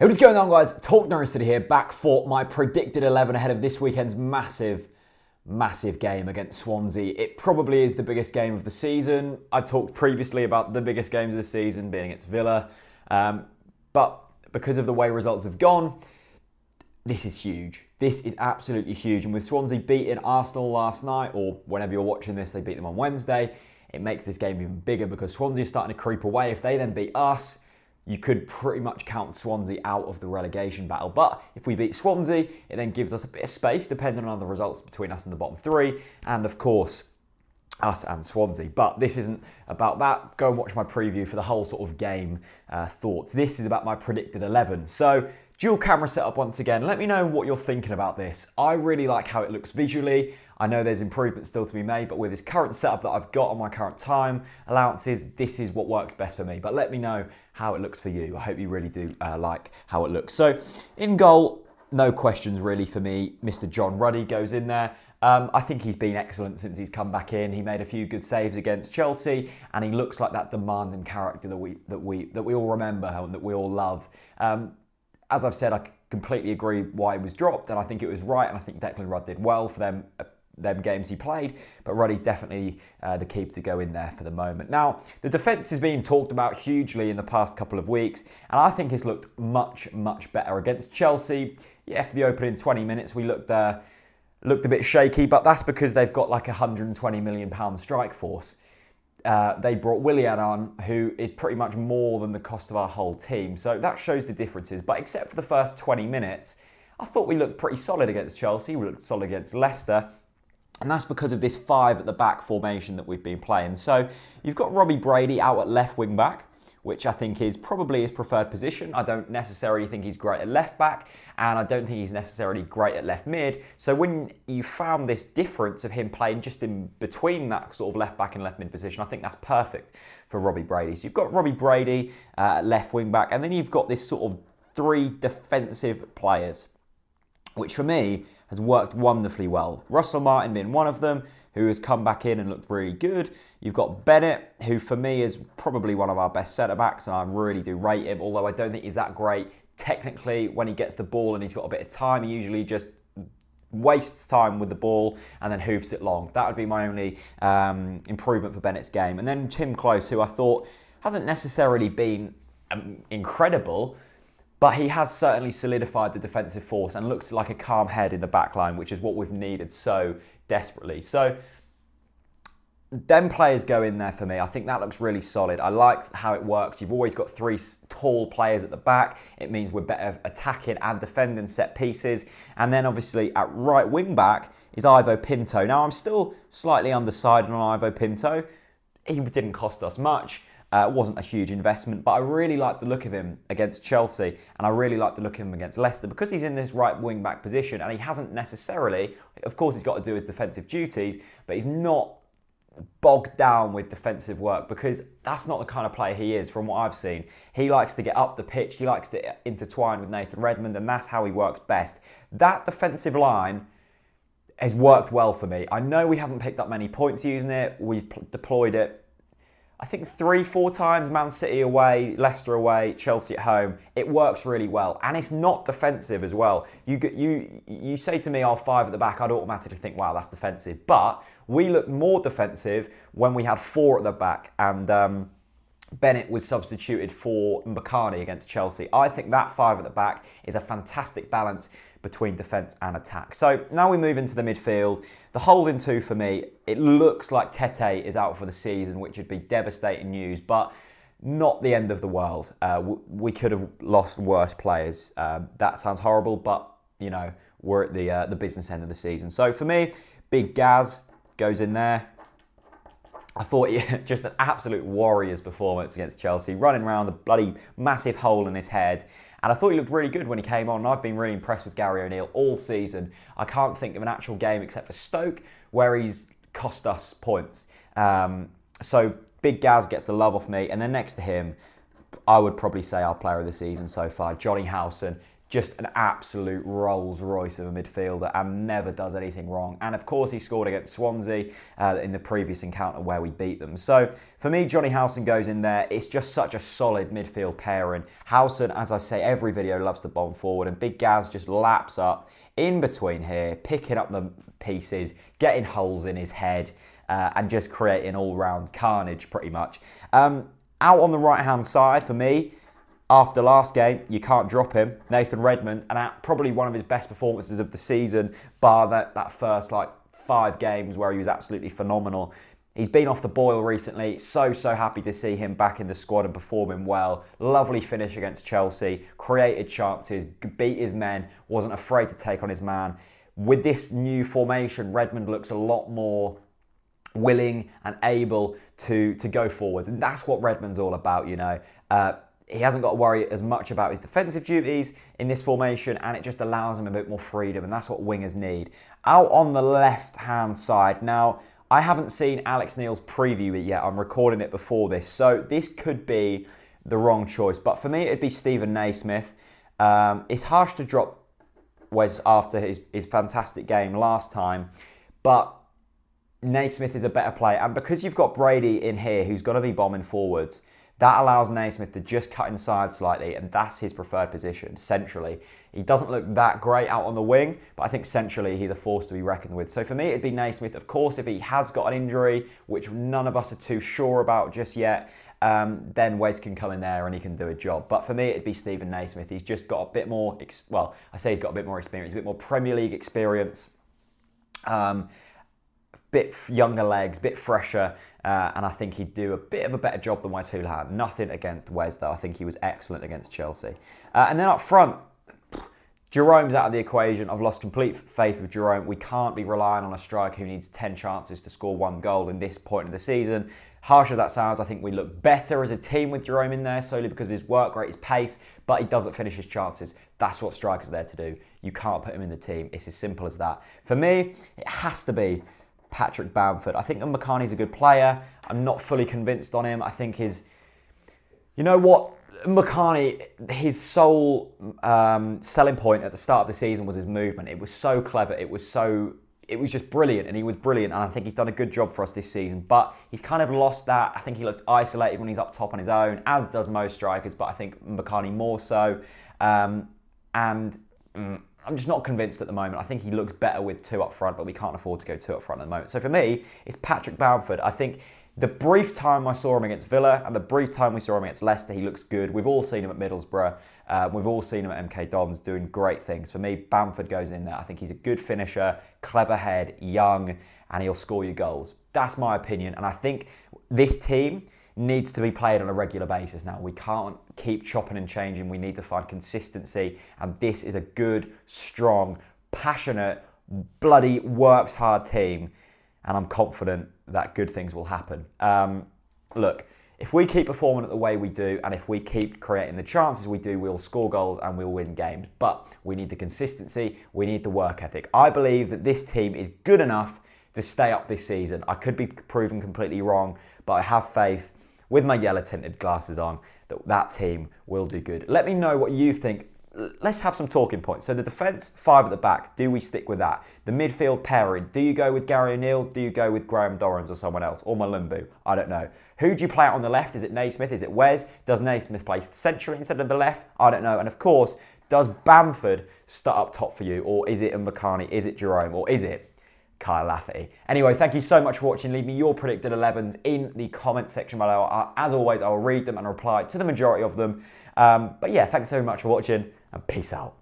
Hey, what's going on, guys? TalkNorwichCity here, back for my predicted 11 ahead of this weekend's massive game against Swansea. It probably is the biggest game of the season. I talked previously about the biggest games of the season being against Villa, but because of the way results have gone, this is huge. This is absolutely huge. And with Swansea beating Arsenal last night, or whenever you're watching this, they beat them on Wednesday, it makes this game even bigger because Swansea is starting to creep away. If they then beat us, you could pretty much count Swansea out of the relegation battle. But if we beat Swansea, it then gives us a bit of space, depending on the results between us and the bottom three, and of course, us and Swansea. But this isn't about that. Go and watch my preview for the whole sort of game thoughts. This is about my predicted 11. So, dual camera setup once again. Let me know what you're thinking about this. I really like how it looks visually. I know there's improvements still to be made, but with this current setup that I've got on my current time allowances, this is what works best for me. But let me know how it looks for you. I hope you really do like how it looks. So in goal, no questions really for me. Mr. John Ruddy goes in there. I think he's been excellent since he's come back in. He made a few good saves against Chelsea, and he looks like that demanding character that we all remember and that we all love. As I've said, I completely agree why he was dropped, and I think it was right, and I think Declan Rudd did well for them games he played, but Ruddy's definitely the keeper to go in there for the moment. Now, the defence is being talked about hugely in the past couple of weeks, and I think it's looked much better against Chelsea. Yeah, for the opening 20 minutes, we looked a bit shaky, but that's because they've got like a £120 million strike force. They brought Willian on, who is pretty much more than the cost of our whole team. So that shows the differences. But except for the first 20 minutes, I thought we looked pretty solid against Chelsea. We looked solid against Leicester. And that's because of this 5 at the back formation that we've been playing. So you've got Robbie Brady out at left wing back, which I think is probably his preferred position. I don't necessarily think he's great at left back, and I don't think he's necessarily great at left mid. So when you found this difference of him playing just in between that sort of left back and left mid position, I think that's perfect for Robbie Brady. So you've got Robbie Brady at left wing back, and then you've got this sort of 3 defensive players, which for me has worked wonderfully well. Russell Martin being one of them, who has come back in and looked really good. You've got Bennett, who for me is probably one of our best centre-backs, and I really do rate him, although I don't think he's that great technically. When he gets the ball and he's got a bit of time, he usually just wastes time with the ball and then hoofs it long. That would be my only improvement for Bennett's game. And then Tim Close, who I thought hasn't necessarily been incredible, but he has certainly solidified the defensive force and looks like a calm head in the back line, which is what we've needed so desperately. So them players go in there for me. I think that looks really solid. I like how it works. You've always got 3 tall players at the back. It means we're better attacking and defending set pieces. And then obviously at right wing back is Ivo Pinto. Now I'm still slightly undecided on Ivo Pinto. He didn't cost us much. It wasn't a huge investment, but I really like the look of him against Chelsea, and I really like the look of him against Leicester because he's in this right wing-back position, and he hasn't necessarily, of course he's got to do his defensive duties, but he's not bogged down with defensive work because that's not the kind of player he is from what I've seen. He likes to get up the pitch, he likes to intertwine with Nathan Redmond, and that's how he works best. That defensive line has worked well for me. I know we haven't picked up many points using it. We've deployed it, I think 3-4 times. Man City away, Leicester away, Chelsea at home. It works really well, and it's not defensive as well. You say to me, "Oh, 5 at the back," I'd automatically think, "Wow, that's defensive." But we looked more defensive when we had 4 at the back, and Bennett was substituted for Mbakani against Chelsea. I think that 5 at the back is a fantastic balance between defence and attack. So now we move into the midfield. The holding 2 for me, it looks like Tete is out for the season, which would be devastating news, but not the end of the world. We could have lost worse players. That sounds horrible, but you know, we're at the business end of the season. So for me, Big Gaz goes in there. I thought just an absolute warrior's performance against Chelsea, running around the bloody massive hole in his head. And I thought he looked really good when he came on. I've been really impressed with Gary O'Neill all season. I can't think of an actual game except for Stoke where he's cost us points. So Big Gaz gets the love off me. And then next to him, I would probably say our player of the season so far, Johnny Howson. just an absolute Rolls Royce of a midfielder and never does anything wrong. And of course, he scored against Swansea in the previous encounter where we beat them. So for me, Johnny Howson goes in there. It's just such a solid midfield pairing. Howson, as I say, every video loves to bomb forward, and Big Gaz just laps up in between here, picking up the pieces, getting holes in his head, and just creating all-round carnage pretty much. Out on the right-hand side, for me, after last game, you can't drop him. Nathan Redmond, and at probably one of his best performances of the season, bar that first 5 games where he was absolutely phenomenal. He's been off the boil recently. So happy to see him back in the squad and performing well. Lovely finish against Chelsea. Created chances, beat his men, wasn't afraid to take on his man. With this new formation, Redmond looks a lot more willing and able to go forwards. And that's what Redmond's all about, you know. He hasn't got to worry as much about his defensive duties in this formation, and it just allows him a bit more freedom, and that's what wingers need. Out on the left-hand side, now, I haven't seen Alex Neil's preview yet. I'm recording it before this, so this could be the wrong choice. But for me, it'd be Stephen Naismith. It's harsh to drop Wes after his fantastic game last time, but Naismith is a better player. And because you've got Brady in here, who's going to be bombing forwards, that allows Naismith to just cut inside slightly, and that's his preferred position, centrally. He doesn't look that great out on the wing, but I think centrally he's a force to be reckoned with. So for me, it'd be Naismith. Of course, if he has got an injury, which none of us are too sure about just yet, then Wes can come in there and he can do a job. But for me, it'd be Stephen Naismith. He's just got a bit more, well, I say he's got a bit more experience, a bit more Premier League experience. Bit younger legs, bit fresher, and I think he'd do a bit of a better job than Wes Hoolahan. Nothing against Wes, though. I think he was excellent against Chelsea. And then up front, Jerome's out of the equation. I've lost complete faith with Jerome. We can't be relying on a striker who needs 10 chances to score 1 goal in this point of the season. Harsh as that sounds, I think we look better as a team with Jerome in there, solely because of his work rate, his pace, but he doesn't finish his chances. That's what strikers are there to do. You can't put him in the team. It's as simple as that. For me, it has to be Patrick Bamford. I think McCartney's a good player. I'm not fully convinced on him. I think you know what, McCartney, his sole selling point at the start of the season was his movement. It was so clever. It was just brilliant, and he was brilliant. And I think he's done a good job for us this season. But he's kind of lost that. I think he looked isolated when he's up top on his own, as does most strikers. But I think McCartney more so. I'm just not convinced at the moment. I think he looks better with 2 up front, but we can't afford to go 2 up front at the moment. So for me, it's Patrick Bamford. I think the brief time I saw him against Villa and the brief time we saw him against Leicester, he looks good. We've all seen him at Middlesbrough. We've all seen him at MK Dons doing great things. For me, Bamford goes in there. I think he's a good finisher, clever head, young, and he'll score you goals. That's my opinion. And I think this team needs to be played on a regular basis now. We can't keep chopping and changing. We need to find consistency. And this is a good, strong, passionate, bloody, works hard team. And I'm confident that good things will happen. Look, if we keep performing the way we do, and if we keep creating the chances we do, we'll score goals and we'll win games. But we need the consistency. We need the work ethic. I believe that this team is good enough to stay up this season. I could be proven completely wrong, but I have faith, with my yellow tinted glasses on, that team will do good. Let me know what you think. Let's have some talking points. So the defence, 5 at the back. Do we stick with that? The midfield pairing. Do you go with Gary O'Neill? Do you go with Graham Dorrans or someone else? Or Malumbu? I don't know. Who do you play out on the left? Is it Naismith? Is it Wes? Does Naismith play centrally instead of the left? I don't know. And of course, does Bamford start up top for you? Or is it McCartney? Is it Jerome? Or is it Kyle Lafferty? Anyway, thank you so much for watching. Leave me your predicted 11s in the comment section below. As always, I will read them and reply to the majority of them. But yeah, thanks so much for watching, and peace out.